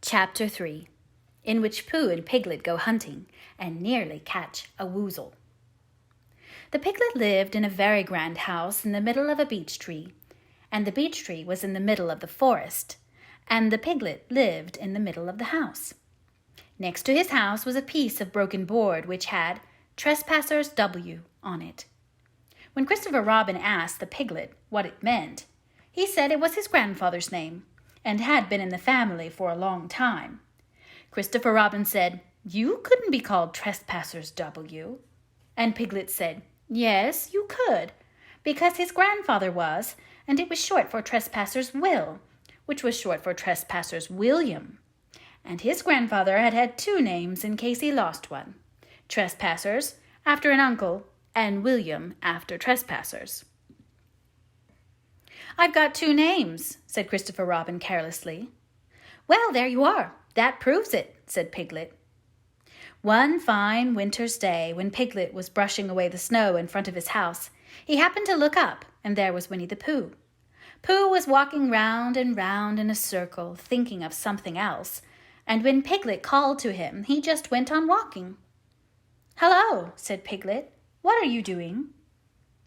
Chapter 3, in which Pooh and Piglet go hunting and nearly catch a woozle. The Piglet lived in a very grand house in the middle of a beech tree, and the beech tree was in the middle of the forest, and the Piglet lived in the middle of the house. Next to his house was a piece of broken board which had Trespassers W on it. When Christopher Robin asked the Piglet what it meant, he said it was his grandfather's name, and had been in the family for a long time. Christopher Robin said, "You couldn't be called Trespassers W." And Piglet said, "Yes, you could, because his grandfather was, and it was short for Trespassers Will, which was short for Trespassers William. And his grandfather had had two names in case he lost one, Trespassers, after an uncle, and William after Trespassers." "I've got two names," said Christopher Robin carelessly. "Well, there you are. That proves it," said Piglet. One fine winter's day, when Piglet was brushing away the snow in front of his house, he happened to look up, and there was Winnie the Pooh. Pooh was walking round and round in a circle, thinking of something else, and when Piglet called to him, he just went on walking. "Hello," said Piglet. "What are you doing?"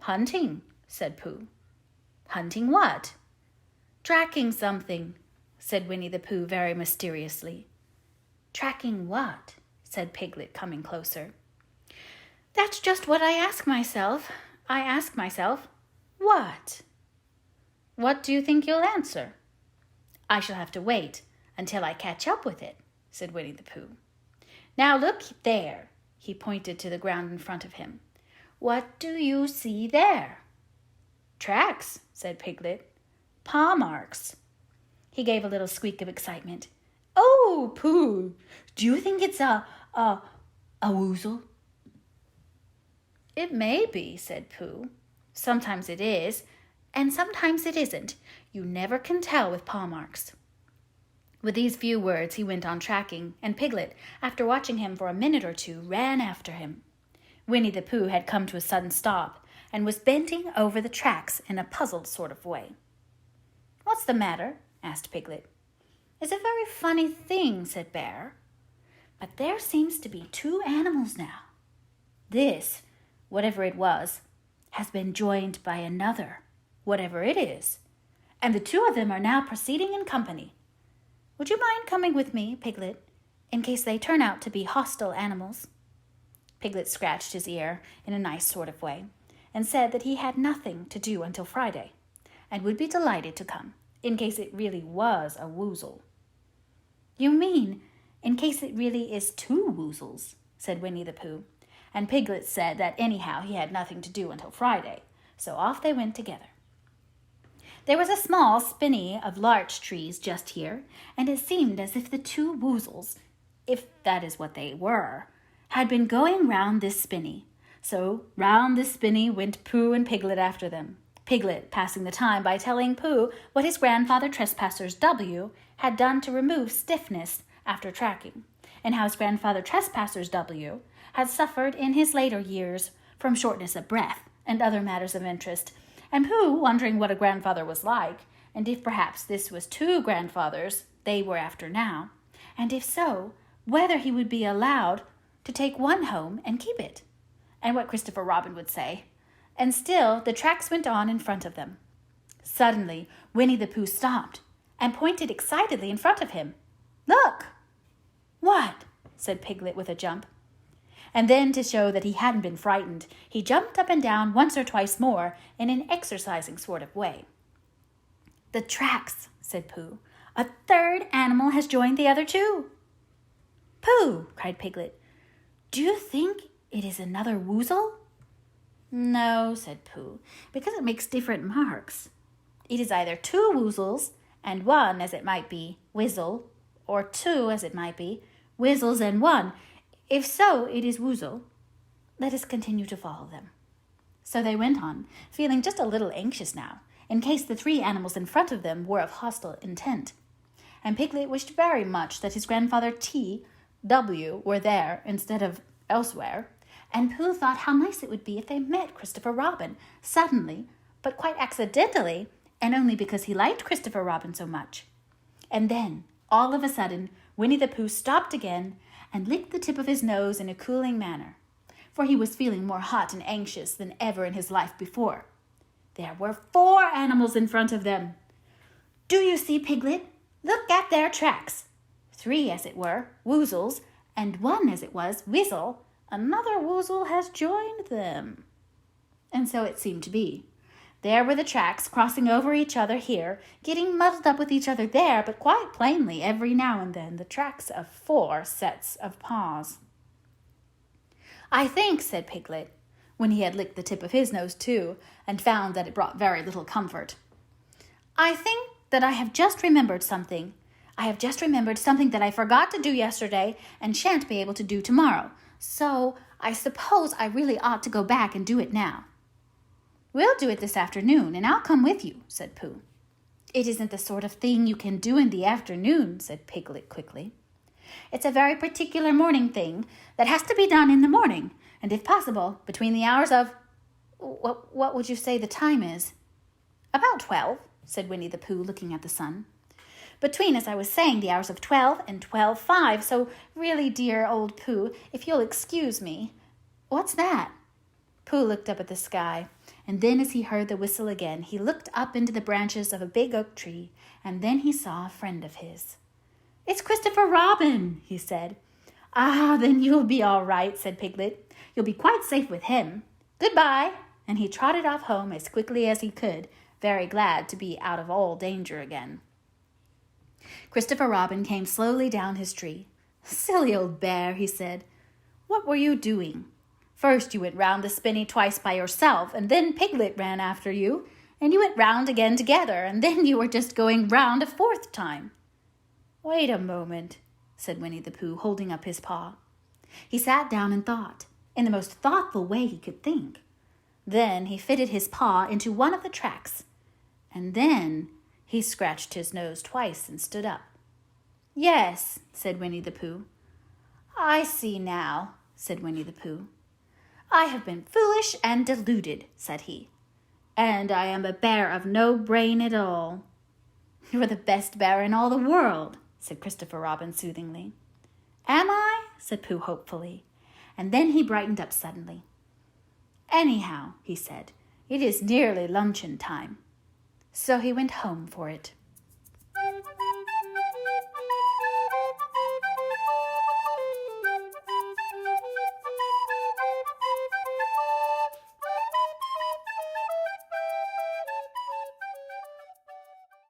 "Hunting," said Pooh. "Hunting what?" "Tracking something," said Winnie the Pooh very mysteriously. "Tracking what?" said Piglet, coming closer. "That's just what I ask myself. I ask myself, what?" "What do you think you'll answer?" "I shall have to wait until I catch up with it," said Winnie the Pooh. "Now look there." He pointed to the ground in front of him. "What do you see there?" "Tracks," said Piglet. "Paw marks." He gave a little squeak of excitement. "Oh, Pooh, do you think it's a woozle?" "It may be," said Pooh. "Sometimes it is, and sometimes it isn't. You never can tell with paw marks." With these few words he went on tracking, and Piglet, after watching him for a minute or two, ran after him. Winnie the Pooh had come to a sudden stop, and was bending over the tracks in a puzzled sort of way. "What's the matter?" asked Piglet. "It's a very funny thing," said Bear. "But there seems to be two animals now. This, whatever it was, has been joined by another, whatever it is, and the two of them are now proceeding in company. Would you mind coming with me, Piglet, in case they turn out to be hostile animals?" Piglet scratched his ear in a nice sort of way, and said that he had nothing to do until Friday, and would be delighted to come, in case it really was a woozle. "You mean, in case it really is two woozles," said Winnie the Pooh, and Piglet said that anyhow he had nothing to do until Friday, so off they went together. There was a small spinney of larch trees just here, and it seemed as if the two woozles, if that is what they were, had been going round this spinney. So round this spinney went Pooh and Piglet after them, Piglet passing the time by telling Pooh what his grandfather Trespassers W had done to remove stiffness after tracking, and how his grandfather Trespassers W had suffered in his later years from shortness of breath and other matters of interest, and Pooh wondering what a grandfather was like, and if perhaps this was two grandfathers they were after now, and if so, whether he would be allowed to take one home and keep it, and what Christopher Robin would say. And still the tracks went on in front of them. Suddenly Winnie the Pooh stopped and pointed excitedly in front of him. "Look!" "What?" said Piglet with a jump. And then, to show that he hadn't been frightened, he jumped up and down once or twice more in an exercising sort of way. "The tracks," said Pooh. "A third animal has joined the other two." "Pooh!" cried Piglet. "Do you think it is another woozle?" "No," said Pooh, "because it makes different marks. It is either two woozles, and one, as it might be, wizzle, or two, as it might be, wizzles and one. If so, it is woozle. Let us continue to follow them." So they went on, feeling just a little anxious now, in case the three animals in front of them were of hostile intent. And Piglet wished very much that his grandfather T.W. were there instead of elsewhere, and Pooh thought how nice it would be if they met Christopher Robin, suddenly, but quite accidentally, and only because he liked Christopher Robin so much. And then, All of a sudden, Winnie the Pooh stopped again and licked the tip of his nose in a cooling manner, for he was feeling more hot and anxious than ever in his life before. There were 4 animals in front of them. "Do you see, Piglet? Look at their tracks. 3, as it were, woozles, and 1, as it was, weasel. Another woozle has joined them." And so it seemed to be. There were the tracks crossing over each other here, getting muddled up with each other there, but quite plainly every now and then the tracks of 4 sets of paws. "I think," said Piglet, when he had licked the tip of his nose too, and found that it brought very little comfort, "I think that I have just remembered something. I have just remembered something that I forgot to do yesterday and shan't be able to do tomorrow. So I suppose I really ought to go back and do it now." "We'll do it this afternoon, and I'll come with you," said Pooh. "It isn't the sort of thing you can do in the afternoon," said Piglet quickly. "It's a very particular morning thing that has to be done in the morning, and if possible, between the hours of— What would you say the time is?" "About 12, said Winnie the Pooh, looking at the sun. "Between, as I was saying, the hours of 12 and 12:05, so really, dear old Pooh, if you'll excuse me—" "What's that?" Pooh looked up at the sky, and then as he heard the whistle again, he looked up into the branches of a big oak tree, and then he saw a friend of his. "It's Christopher Robin," he said. "Ah, then you'll be all right," said Piglet. "You'll be quite safe with him. Goodbye," and he trotted off home as quickly as he could, very glad to be out of all danger again. Christopher Robin came slowly down his tree. "Silly old bear," he said. "What were you doing? First you went round the spinney twice by yourself, and then Piglet ran after you, and you went round again together, and then you were just going round a 4th time." "Wait a moment," said Winnie the Pooh, holding up his paw. He sat down and thought, in the most thoughtful way he could think. Then he fitted his paw into one of the tracks, and then he scratched his nose twice and stood up. "Yes," said Winnie the Pooh. "I see now," said Winnie the Pooh. "I have been foolish and deluded," said he. "And I am a bear of no brain at all." "You're the best bear in all the world," said Christopher Robin soothingly. "Am I?" said Pooh hopefully, and then he brightened up suddenly. "Anyhow," he said, "it is nearly luncheon time." So he went home for it.